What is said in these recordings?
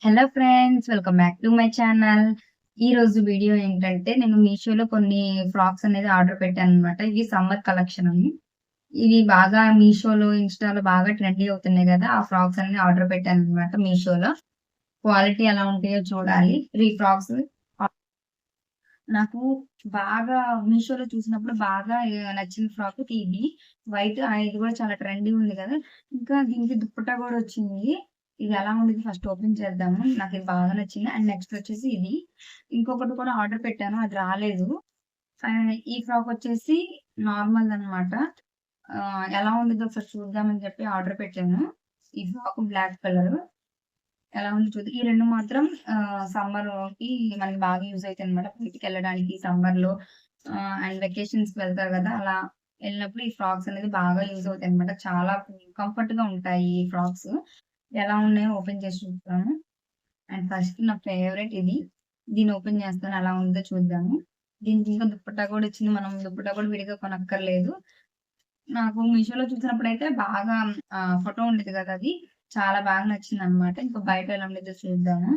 Hello friends, welcome back to my channel. ఈ రోజు video ఏంటంటే నేను మీషోలో కొన్ని ఫ్రాక్స్ అనేది ఆర్డర్ పెట్టాననమాట. ఇవి సమ్మర్ కలెక్షన్ అని. ఇవి బాగా మీషోలో, ఇన్‌స్టాలో బాగా ట్రెండీ అవుతున్నాయి గదా! ఆ ఫ్రాక్స్ అన్ని ఆర్డర్ పెట్టాననమాట మీషోలో. క్వాలిటీ ఎలా ఉంటాయో చూడాలి. 3 ఫ్రాక్స్ నాకు బాగా మీషోలో చూసినప్పుడు బాగా నచ్చిన ఫ్రాక్ ఇది. వైట్ ఇది కూడా చాలా ట్రెండీ ఉంది గదా! ఇంకా దీనికి దుప్పట్టా గూడా వచ్చింది. ఇది ఎలా ఉండిద్ది ఫస్ట్ ఓపెన్ చేద్దాము. నాకిది బాగా నచ్చింది. అండ్ నెక్స్ట్ వచ్చేసి ఇది. ఇంకొకటి కూడా ఆర్డర్ పెట్టాను. అది రాలేదు. ఈ ఫ్రాక్ వచ్చేసి నార్మల్‌దనమాట. ఎలా ఉండిద్దో ఒకసారి చూద్దామని చెప్పి ఆర్డర్ పెట్టాను. ఈ ఫ్రాక్ బ్లాక్ కలరు. ఎలా ఉందో చూద్దాం. ఈ 2 మాత్రం సమ్మర్‌కి మనకి బాగా యూజ్ అయితాయన్నమాట. బయటికెళ్ళడానికి సమ్మర్‌లో అండ్ వెకేషన్స్‌కి వెళ్తారు గదా! అలా ఎళ్ళినప్పుడు ఈ ఫ్రాక్స్ అనేది బాగా యూజ్ అవుతాయన్నమాట. చాలా కంఫర్ట్‌గా ఉంటాయి ఈ ఫ్రాక్స్. ఎలా ఉన్నాయో ఓపెన్ చేసి చూద్దాము. అండ్ ఫస్ట్ నా ఫేవరెట్ ఇది. దీన్ని ఓపెన్ చేస్తాను. ఎలా ఉందో చూద్దాము. దీనికి ఇంకా దుప్పట్టా కూడా వచ్చింది. మనం దుప్పట్టా కూడా విడిగా కొనక్కర్లేదు. నాకు మీషోలో చూసినప్పుడైతే బాగా ఫోటో ఉండేది కదా! అది. చాలా బాగా నచ్చిందనమాట. ఇంకా బయట ఎలా ఉండిద్దో చూద్దాము.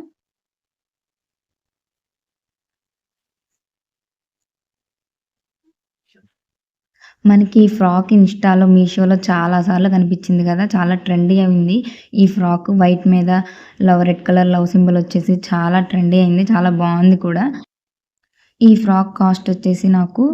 మనకి ఈ ఫ్రాక్ ఇన్‌స్టాలో, మీషోలో చాలా సార్లు కనిపించింది కదా! చాలా ట్రెండీ అయింది. ఈ ఫ్రాక్ వైట్ మీద రెడ్ కలర్ లవ్ సింబల్ వచ్చేసి చాలా ట్రెండీ అయింది. చాలా బావుంది కూడా. ఈ ఫ్రాక్ కాస్ట్ వచ్చేసి నాకు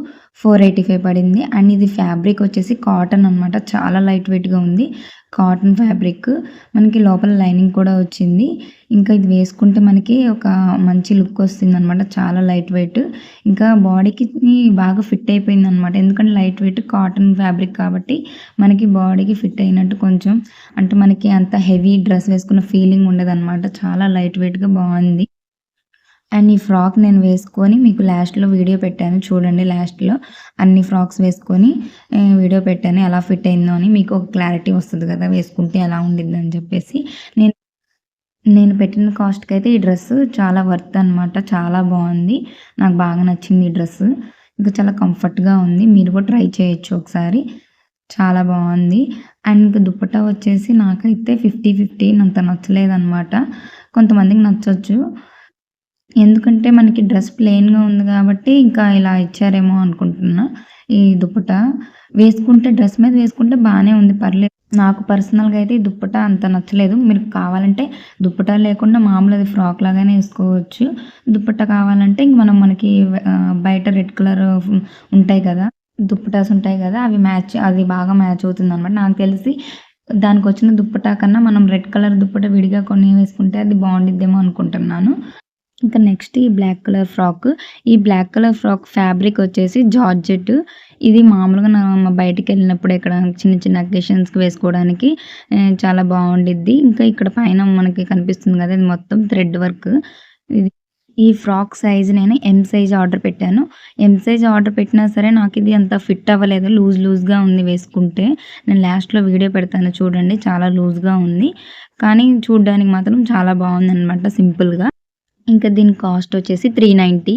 485 పడింది. అండ్ ఇది ఫ్యాబ్రిక్ వచ్చేసి కాటన్ అనమాట. చాలా లైట్ వెయిట్‌గా ఉంది. Cotton fabric. మనకి లోపల లైనింగ్ కూడా వచ్చింది. ఇంకా ఇది వేసుకుంటే మనకి ఒక మంచి లుక్ వస్తుందనమాట. చాలా లైట్ వెయిట్. ఇంకా బాడీకి బాగా ఫిట్ అయిపోయిందనమాట. ఎందుకంటే లైట్ వెయిట్ కాటన్ ఫ్యాబ్రిక్ కాబట్టి మనకి బాడీకి ఫిట్ అయినట్టు కొంచెం అంటే మనకి అంత హెవీ డ్రెస్ వేసుకున్న ఫీలింగ్ ఉండదనమాట. చాలా లైట్ వెయిట్‌గా బావుంది. అండ్ ఈ ఫ్రాక్ నేను వేసుకొని మీకు లాస్ట్‌లో వీడియో పెట్టాను చూడండి. లాస్ట్‌లో అన్ని ఫ్రాక్స్ వేసుకొని వీడియో పెట్టాను. ఎలా ఫిట్ అయిందో అని మీకు ఒక క్లారిటీ వస్తది కదా! వేసుకుంటే ఎలా ఉండిద్దని చెప్పేసి. నేను నేను పెట్టిన కాస్ట్‌కైతే ఈ డ్రెస్ చాలా వర్త్ అనమాట. చాలా బావుంది. నాకు బాగా నచ్చింది ఈ డ్రెస్. ఇంకా చాలా కంఫర్ట్‌గా ఉంది. మీరు కూడా ట్రై చేయొచ్చు ఒకసారి. చాలా బావుంది. అండ్ ఇంక దుపట్టా వచ్చేసి నాకైతే 50, 50 అంత నచ్చలేదనమాట. కొంతమందికి నచ్చొచ్చు. ఎందుకంటే మనకి డ్రెస్ ప్లెయిన్‌గా ఉంది గాబట్టి, ఇంకా ఇలా ఇచ్చారేమో అనుకుంటున్నా. ఈ దుప్పటా వేసుకుంటే డ్రెస్ మీద వేసుకుంటే బానే ఉంది. పర్లేదు. నాకు పర్సనల్‌గా అయితే ఈ దుప్పటా అంత నచ్చలేదు. మీరు కావాలంటే దుప్పటా లేకుండా మామూలు అది ఫ్రాక్ లాగానే ఏసుకోవచ్చు. దుప్పటా కావాలంటే ఇంక మనకి బయట రెడ్ కలర్ ఉంటాయి కదా! దుప్పటాస్ ఉంటాయి గదా! అది బాగా మ్యాచ్ అవుతుందనమాట. నాకు తెలిసి దానికొచ్చిన దుప్పటా కన్నా మనం రెడ్ కలర్ దుప్పటా విడిగా కొని వేసుకుంటే అది బావుండిద్దేమో అనుకుంటున్నాను. ఇంకా నెక్స్ట్ ఈ బ్లాక్ కలర్ ఫ్రాక్. ఈ బ్లాక్ కలర్ ఫ్రాక్ ఫ్యాబ్రిక్ వచ్చేసి జార్జెట్. ఇది మామూలుగా బయటికెళ్ళినప్పుడు ఎక్కడ చిన్న చిన్న అకేషన్స్‌కి వేసుకోవడానికి చాలా బావుండిద్ది. ఇంకా ఇక్కడ పైన మనకి కనిపిస్తుంది కదా! ఇది మొత్తం థ్రెడ్ వర్క్. ఇది ఈ ఫ్రాక్ సైజ్ నేను ఎమ్ సైజ్ ఆర్డర్ పెట్టాను. ఎమ్ సైజ్ ఆర్డర్ పెట్టినా సరే నాకిది అంత ఫిట్ అవ్వలేదు. లూజ్‌గా ఉంది వేసుకుంటే. నేను లాస్ట్‌లో వీడియో పెడతాను చూడండి. చాలా లూజ్‌గా ఉంది. కానీ చూడ్డానికి మాత్రం చాలా బావుందనమాట సింపుల్‌గా. ఇంకా దీని కాస్ట్ వచ్చేసి 390.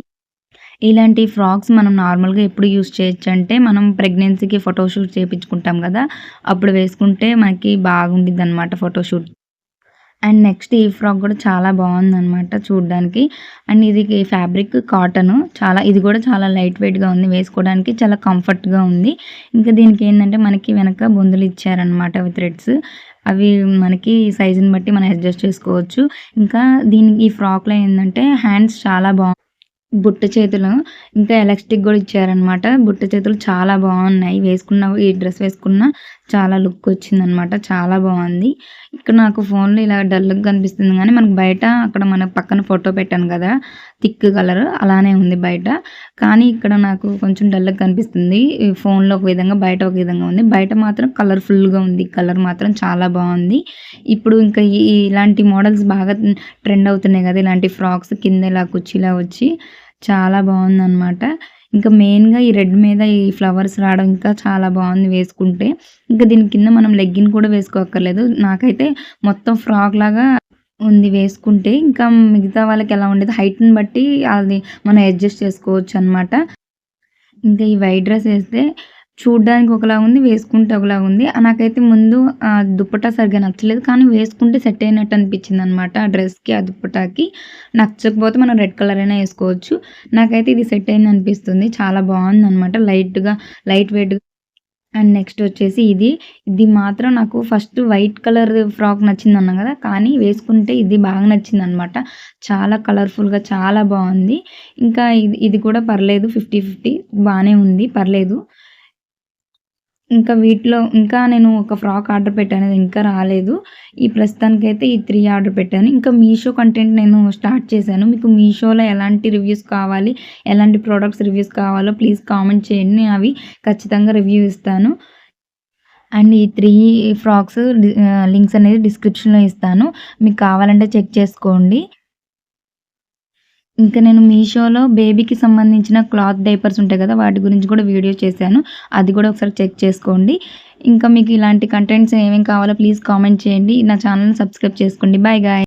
ఇలాంటి ఫ్రాక్స్ మనం నార్మల్‌గా ఎప్పుడు యూజ్ చేయొచ్చంటే, మనం ప్రెగ్నెన్సీకి ఫోటోషూట్ చేపించుకుంటాం గదా! అప్పుడు వేసుకుంటే మనకి బాగుండిద్దనమాట ఫోటోషూట్. అండ్ నెక్స్ట్ ఈ ఫ్రాక్ గూడా చాలా బావుందనమాట చూడ్డానికి. అండ్ ఇది ఫ్యాబ్రిక్ కాటను. ఇది గూడా చాలా లైట్ వెయిట్‌గా ఉంది. వేసుకోవడానికి చాలా కంఫర్ట్‌గా ఉంది. ఇంకా దీనికేందంటే మనకి వెనక బొందులిచ్చారనమాట అవి థ్రెడ్స్. అవి మనకి సైజుని బట్టి మనం అడ్జస్ట్ చేసుకోవచ్చు. ఇంకా ఈ ఫ్రాక్‌లో ఏందంటే హ్యాండ్స్ చాలా బుట్ట చేతులు ఇంకా ఎలాస్టిక్ గూడా ఇచ్చారనమాట. బుట్ట చేతులు చాలా బావున్నాయి. ఈ డ్రెస్ వేసుకున్న చాలా లుక్ వచ్చిందనమాట. చాలా బావుంది. ఇక్కడ నాకు ఫోన్‌లో ఇలా డల్‌గా కనిపిస్తుంది గానీ, మనకు బయట అక్కడ మన పక్కన ఫోటో పెట్టాను గదా! థిక్ కలర్ అలానే ఉంది బయట. కానీ ఇక్కడ నాకు కొంచెం డల్‌గా కనిపిస్తుంది. ఈ ఫోన్‌లో ఒక విధంగా, బయట ఒక విధంగా ఉంది. బయట మాత్రం కలర్‌ఫుల్‌గా ఉంది. కలర్ మాత్రం చాలా బావుంది. ఇప్పుడు ఇంకా ఇలాంటి మోడల్స్ బాగా ట్రెండ్ అవుతున్నాయి గదా! ఇలాంటి ఫ్రాక్స్ కింద ఇలా కుచ్చిలా వచ్చి చాలా బావుందనమాట. ఇంకా మెయిన్‌గా ఈ రెడ్ మీద ఈ ఫ్లవర్స్ రావడం ఇంకా చాలా బావుంది వేసుకుంటే. ఇంకా దీని కింద మనం లెగ్గిన్ కూడా వేసుకోక్కర్లేదు. నాకైతే మొత్తం ఫ్రాక్‌లాగా ఉంది వేసుకుంటే. ఇంకా మిగతా వాళ్ళకి ఎలా ఉండేది హైట్‌ని బట్టి అది మనం అడ్జస్ట్ చేసుకోవచ్చనమాట. ఇంకా ఈ వైట్ డ్రెస్ ఏస్తే చూడ్డానికి ఒకలా ఉంది. వేసుకుంటే ఒకలా ఉంది. నాకైతే ముందు దుప్పట్టా సరిగ్గా నచ్చలేదు. కానీ వేసుకుంటే సెట్ అయినట్టు అనిపించిందనమాట. ఆ డ్రెస్‌కి, ఆ దుప్పటాకి. నచ్చకపోతే మనం రెడ్ కలర్ అయినా ఏసుకోవచ్చు. నాకైతే ఇది సెట్ అయిందనిపిస్తుంది. చాలా బావుందనమాట. లైట్ వెయిట్‌గా అండ్ నెక్స్ట్ వచ్చేసి ఇది మాత్రం నాకు ఫస్ట్ వైట్ కలర్ ఫ్రాక్ నచ్చిందన్నా గదా! కానీ వేసుకుంటే ఇది బాగా నచ్చిందనమాట. చాలా కలర్‌ఫుల్‌గా చాలా బావుంది. ఇంకా ఇది కూడా పర్లేదు 50, 50 బానే ఉంది. పర్లేదు. ఇంకా వీటిలో ఇంకా నేను ఒక ఫ్రాక్ ఆర్డర్ పెట్టాను. అది ఇంకా రాలేదు. ఈ ప్రస్తుతానికైతే ఈ 3 ఆర్డర్ పెట్టాను. ఇంకా మీషో కంటెంట్ నేను స్టార్ట్ చేశాను. మీకు మీషోలో ఎలాంటి రివ్యూస్ కావాలి, ఎలాంటి ప్రొడక్ట్స్ రివ్యూస్ కావాలో ప్లీజ్ కామెంట్ చేయండి. నేను అవి ఖచ్చితంగా రివ్యూ ఇస్తాను. అండ్ ఈ 3 ఫ్రాక్స్ లింక్స్ అనేది డిస్క్రిప్షన్‌లో ఇస్తాను. మీకు కావాలంటే చెక్ చేసుకోండి. ఇంకా నేను మీషోలో బేబీకి సంబంధించిన క్లాత్ డైపర్స్ ఉంటాయి కదా! వాటి గురించి కూడా వీడియో చేశాను. అది కూడా ఒకసారి చెక్ చేసుకోండి. ఇంకా మీకు ఇలాంటి కంటెంట్స్ ఏమేమి కావాలో ప్లీజ్ కామెంట్ చేయండి. నా ఛానెల్‌ని సబ్స్క్రైబ్ చేసుకోండి. By guys.